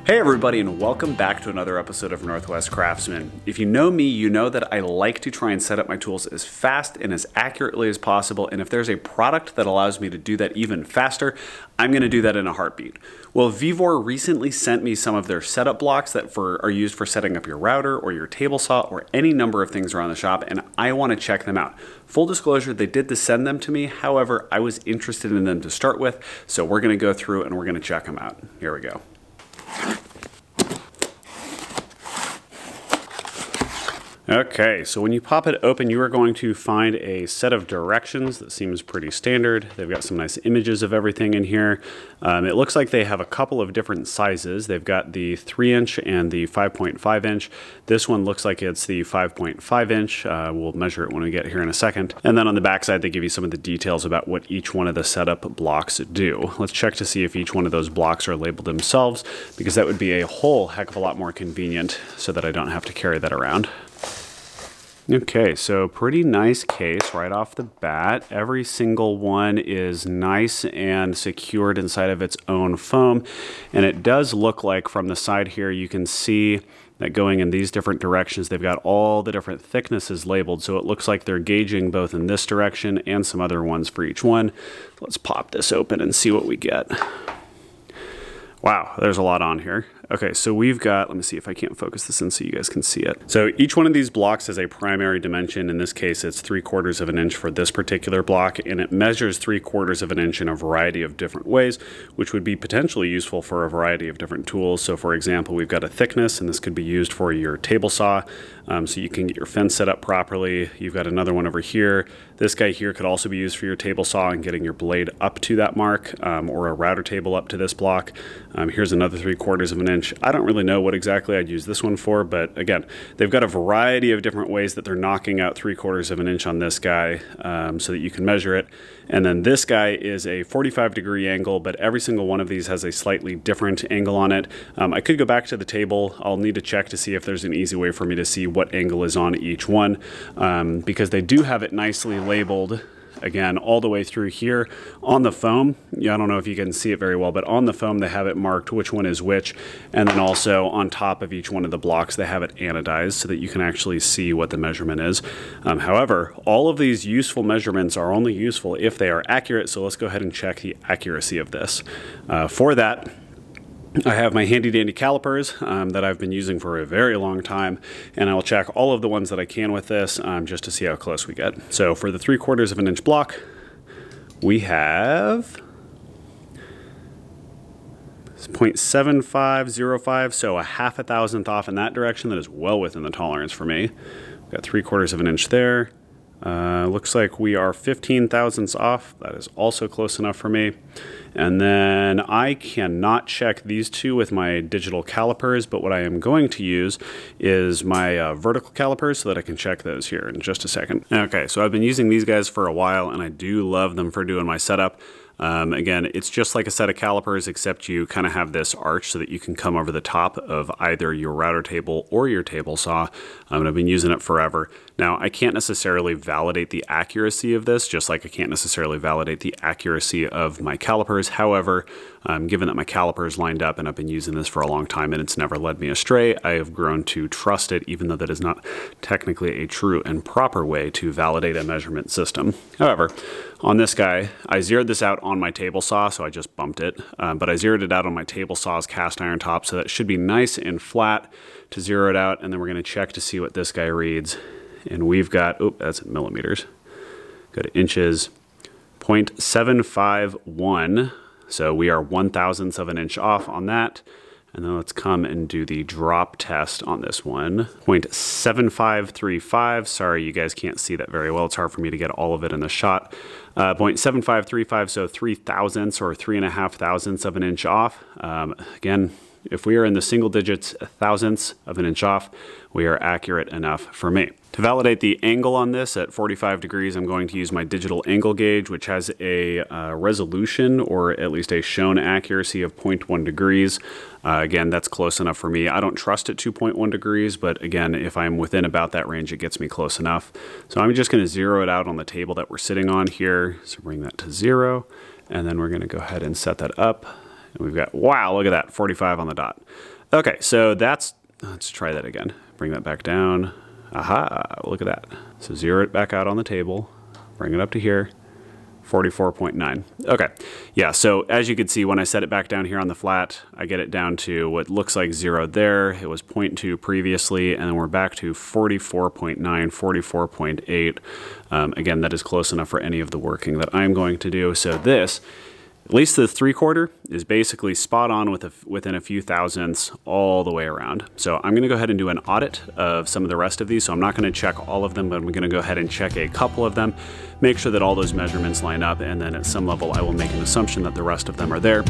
Hey everybody, and welcome back to another episode of Northwest Craftsman. If you know me, you know that I like to try and set up my tools as fast and as accurately as possible, and if there's a product that allows me to do that even faster, I'm going to do that in a heartbeat. Well, Vevor recently sent me some of their setup blocks that are used for setting up your router or your table saw or any number of things around the shop, and I want to check them out. Full disclosure, they did send them to me, however, I was interested in them to start with, so we're going to go through and we're going to check them out. Here we go. Okay, so when you pop it open, you are going to find a set of directions that seems pretty standard. They've got some nice images of everything in here. It looks like they have a couple of different sizes. They've got the 3-inch and the 5.5 inch. This one looks like it's the 5.5 inch. We'll measure it when we get here in a second. And then on the back side, they give you some of the details about what each one of the setup blocks do. Let's check to see if each one of those blocks are labeled themselves, because that would be a whole heck of a lot more convenient so that I don't have to carry that around. Okay, so pretty nice case right off the bat. Every single one is nice and secured inside of its own foam. And it does look like from the side here, you can see that going in these different directions, they've got all the different thicknesses labeled. So it looks like they're gauging both in this direction and some other ones for each one. Let's pop this open and see what we get. Wow, there's a lot on here. Okay, so we've got, let me see if I can't focus this in so you guys can see it. So each one of these blocks has a primary dimension. In this case, it's 3/4 of an inch for this particular block, and it measures 3/4 of an inch in a variety of different ways, which would be potentially useful for a variety of different tools. So for example, we've got a thickness, and this could be used for your table saw, so you can get your fence set up properly. You've got another one over here. This guy here could also be used for your table saw and getting your blade up to that mark, or a router table up to this block. Here's another 3/4 of an inch. I don't really know what exactly I'd use this one for, but again, they've got a variety of different ways that they're knocking out 3/4 of an inch on this guy, so that you can measure it. And then this guy is a 45-degree angle, but every single one of these has a slightly different angle on it. I could go back to the table. I'll need to check to see if there's an easy way for me to see what angle is on each one, because they do have it nicely labeled. Again, all the way through here on the foam. Yeah, I don't know if you can see it very well, but on the foam they have it marked which one is which, and then also on top of each one of the blocks they have it anodized so that you can actually see what the measurement is. However, all of these useful measurements are only useful if they are accurate, so let's go ahead and check the accuracy of this. For that, I have my handy dandy calipers that I've been using for a very long time, and I'll check all of the ones that I can with this just to see how close we get. So for the 3/4 of an inch block, we have 0.7505, so a 1/2 thousandth off in that direction. That is well within the tolerance for me. We've got 3/4 of an inch there. Looks like we are 15 thousandths off. That is also close enough for me. And then I cannot check these two with my digital calipers, but what I am going to use is my vertical calipers so that I can check those here in just a second. Okay, so I've been using these guys for a while, and I do love them for doing my setup. Again, it's just like a set of calipers, except you kind of have this arch so that you can come over the top of either your router table or your table saw, and I've been using it forever. Now, I can't necessarily validate the accuracy of this, just like I can't necessarily validate the accuracy of my calipers. However, given that my calipers lined up and I've been using this for a long time and it's never led me astray, I have grown to trust it, even though that is not technically a true and proper way to validate a measurement system. However, on this guy, I zeroed this out on my table saw, so I just bumped it, but I zeroed it out on my table saw's cast iron top, so that should be nice and flat to zero it out, and then we're going to check to see what this guy reads. And we've got, oh, that's in millimeters. Go to inches, 0.751. So we are 1/1000th of an inch off on that. And then let's come and do the drop test on this one. 0.7535. Sorry, you guys can't see that very well. It's hard for me to get all of it in the shot. 0.7535, so 0.03 or 3.5 thousandths of an inch off. Again, if we are in the single digits thousandths of an inch off, we are accurate enough for me. To validate the angle on this at 45 degrees, I'm going to use my digital angle gauge, which has a resolution, or at least a shown accuracy of 0.1 degrees. Again, that's close enough for me. I don't trust it to 0.1 degrees, but again, if I'm within about that range, it gets me close enough. So I'm just going to zero it out on the table that we're sitting on here. So bring that to 0, and then we're going to go ahead and set that up. And we've got, wow, look at that, 45 on the dot. Okay, so let's try that again. Bring that back down. Aha, look at that. So zero it back out on the table, bring it up to here, 44.9. Okay, yeah, so as you can see, when I set it back down here on the flat, I get it down to what looks like 0 there. It was 0.2 previously, and then we're back to 44.9, 44.8. Again, that is close enough for any of the working that I'm going to do. So this, at least the 3/4, is basically spot on within a few thousandths all the way around. So I'm going to go ahead and do an audit of some of the rest of these. So I'm not going to check all of them, but I'm going to go ahead and check a couple of them, make sure that all those measurements line up, and then at some level I will make an assumption that the rest of them are there.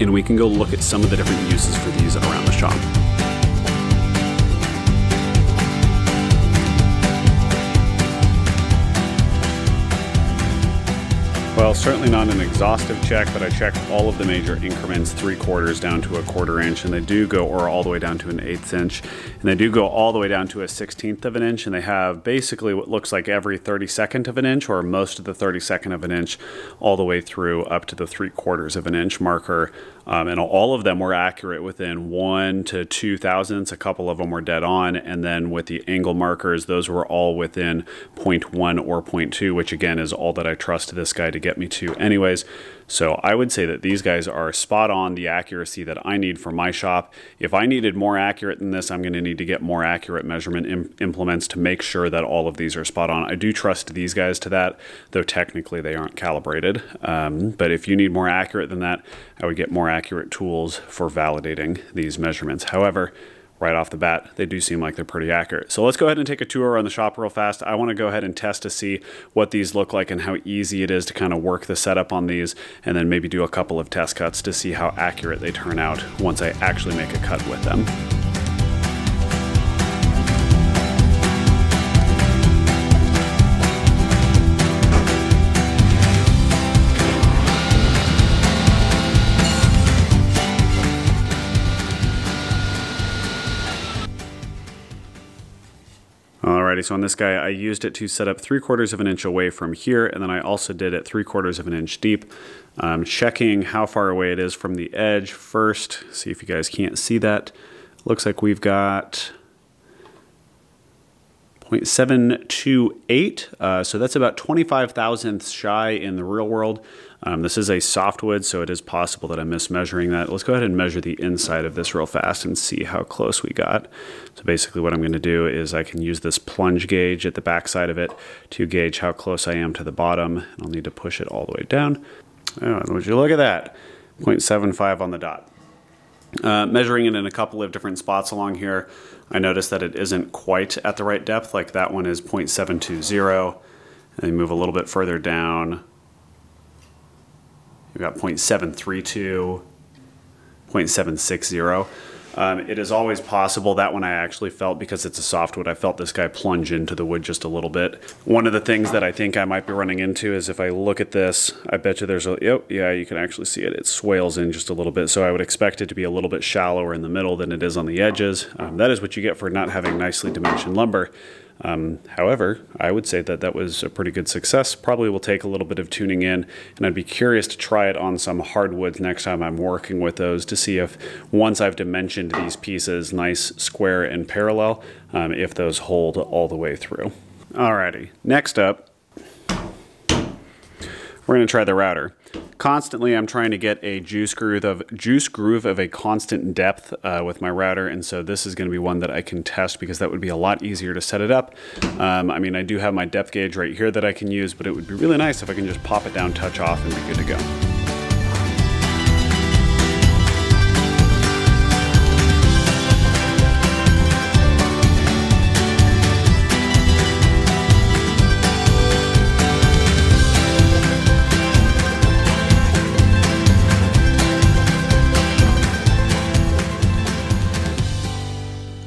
And we can go look at some of the different uses for these around the shop. Well, certainly not an exhaustive check, but I checked all of the major increments, 3/4 down to a 1/4 inch, and they do go, or all the way down to an 1/8 inch, and they do go all the way down to a 1/16 of an inch, and they have basically what looks like every 32nd of an inch, or most of the 32nd of an inch, all the way through up to the 3/4 of an inch marker. And all of them were accurate within 1 to 2 thousandths. A couple of them were dead on, and then with the angle markers, those were all within 0.1 or 0.2, which again is all that I trust this guy to get me to anyways. So I would say that these guys are spot on the accuracy that I need for my shop. If I needed more accurate than this, I'm going to need to get more accurate measurement implements to make sure that all of these are spot on. I do trust these guys to that, though technically they aren't calibrated. But if you need more accurate than that, I would get more accurate tools for validating these measurements. However, right off the bat, they do seem like they're pretty accurate. So let's go ahead and take a tour around the shop real fast. I want to go ahead and test to see what these look like and how easy it is to kind of work the setup on these, and then maybe do a couple of test cuts to see how accurate they turn out once I actually make a cut with them. Alrighty, so on this guy, I used it to set up 3/4 of an inch away from here, and then I also did it 3/4 of an inch deep. Checking how far away it is from the edge first, see if you guys can't see that. Looks like we've got 0.728, so that's about 25 thousandths shy in the real world. This is a softwood, so it is possible that I'm mismeasuring that. Let's go ahead and measure the inside of this real fast and see how close we got. So basically what I'm going to do is I can use this plunge gauge at the back side of it to gauge how close I am to the bottom. And I'll need to push it all the way down. Oh, would you look at that? 0.75 on the dot. Measuring it in a couple of different spots along here, I noticed that it isn't quite at the right depth. Like that one is 0.720. And then move a little bit further down. We've got 0.732, 0.760. It is always possible, that one I actually felt, because it's a softwood, I felt this guy plunge into the wood just a little bit. One of the things that I think I might be running into is if I look at this, I bet you there's a, yeah, you can actually see it. It swales in just a little bit, so I would expect it to be a little bit shallower in the middle than it is on the edges. That is what you get for not having nicely dimensioned lumber. However, I would say that that was a pretty good success. Probably will take a little bit of tuning in, and I'd be curious to try it on some hardwoods next time I'm working with those to see if, once I've dimensioned these pieces nice, square, and parallel, if those hold all the way through. Alrighty, next up, we're going to try the router. Constantly, I'm trying to get a juice groove of a constant depth with my router, and so this is going to be one that I can test because that would be a lot easier to set it up. I mean, I do have my depth gauge right here that I can use, but it would be really nice if I can just pop it down, touch off, and be good to go.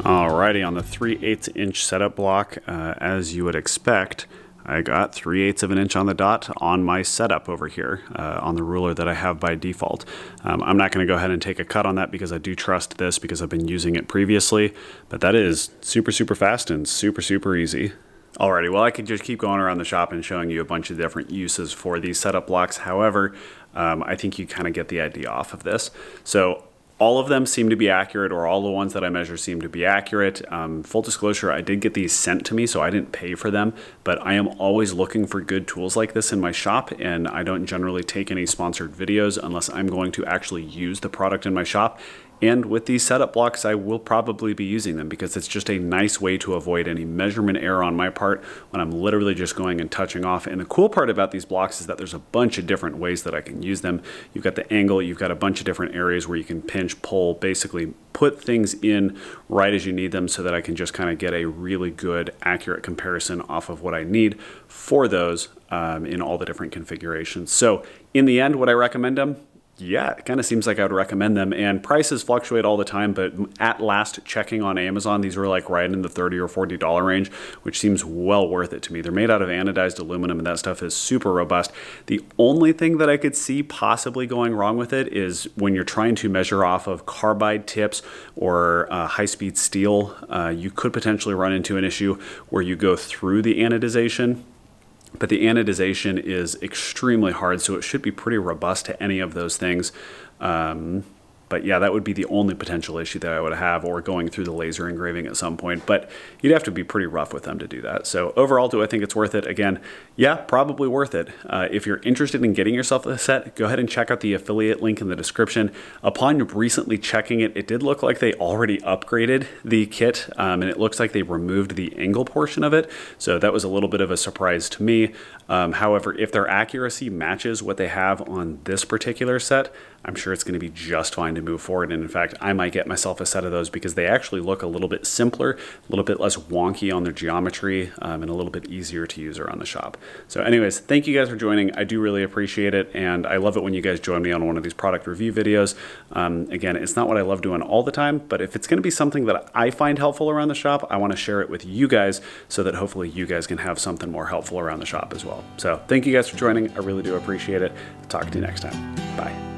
Alrighty, on the 3/8 inch setup block, as you would expect, I got 3/8 of an inch on the dot on my setup over here on the ruler that I have by default. I'm not going to go ahead and take a cut on that because I do trust this because I've been using it previously, but that is super, super fast and super, super easy. Alrighty, well, I could just keep going around the shop and showing you a bunch of different uses for these setup blocks. However, I think you kind of get the idea off of this. So all of them seem to be accurate, or all the ones that I measure seem to be accurate. Full disclosure, I did get these sent to me, so I didn't pay for them, but I am always looking for good tools like this in my shop, and I don't generally take any sponsored videos unless I'm going to actually use the product in my shop. And with these setup blocks, I will probably be using them because it's just a nice way to avoid any measurement error on my part when I'm literally just going and touching off. And the cool part about these blocks is that there's a bunch of different ways that I can use them. You've got the angle, you've got a bunch of different areas where you can pinch, pull, basically put things in right as you need them so that I can just kind of get a really good, accurate comparison off of what I need for those in all the different configurations. So in the end, would I recommend them? Yeah, it kind of seems like I would recommend them, and prices fluctuate all the time, but at last checking on Amazon, these were like right in the $30 or $40 range, which seems well worth it to me. They're made out of anodized aluminum, and that stuff is super robust. The only thing that I could see possibly going wrong with it is when you're trying to measure off of carbide tips or high-speed steel, you could potentially run into an issue where you go through the anodization. But the anodization is extremely hard, so it should be pretty robust to any of those things. But yeah, that would be the only potential issue that I would have, or going through the laser engraving at some point. But you'd have to be pretty rough with them to do that. So overall, do I think it's worth it? Again, yeah, probably worth it. If you're interested in getting yourself a set, go ahead and check out the affiliate link in the description. Upon recently checking it, it did look like they already upgraded the kit, and it looks like they removed the angle portion of it. So that was a little bit of a surprise to me. However, if their accuracy matches what they have on this particular set, I'm sure it's going to be just fine to move forward. And in fact, I might get myself a set of those because they actually look a little bit simpler, a little bit less wonky on their geometry, and a little bit easier to use around the shop. So anyways, thank you guys for joining. I do really appreciate it. And I love it when you guys join me on one of these product review videos. Again, it's not what I love doing all the time, but if it's going to be something that I find helpful around the shop, I want to share it with you guys so that hopefully you guys can have something more helpful around the shop as well. So thank you guys for joining. I really do appreciate it. Talk to you next time. Bye.